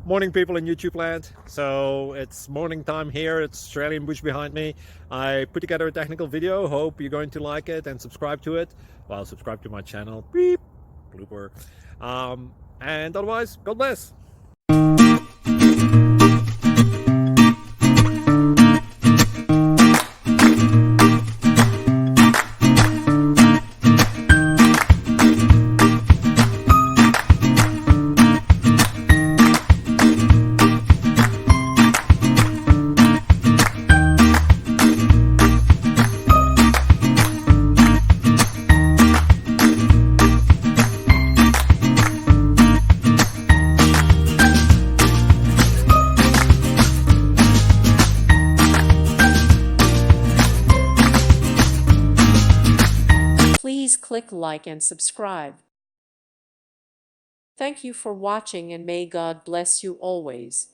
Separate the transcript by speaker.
Speaker 1: Morning, people in YouTube land. So it's morning time here. It's Australian bush behind me. I put together a technical video. Hope you're going to like it and subscribe to it. Well, subscribe to my channel. Beep. Blooper. And otherwise, God bless.
Speaker 2: Please click like and subscribe. Thank you for watching and may God bless you always.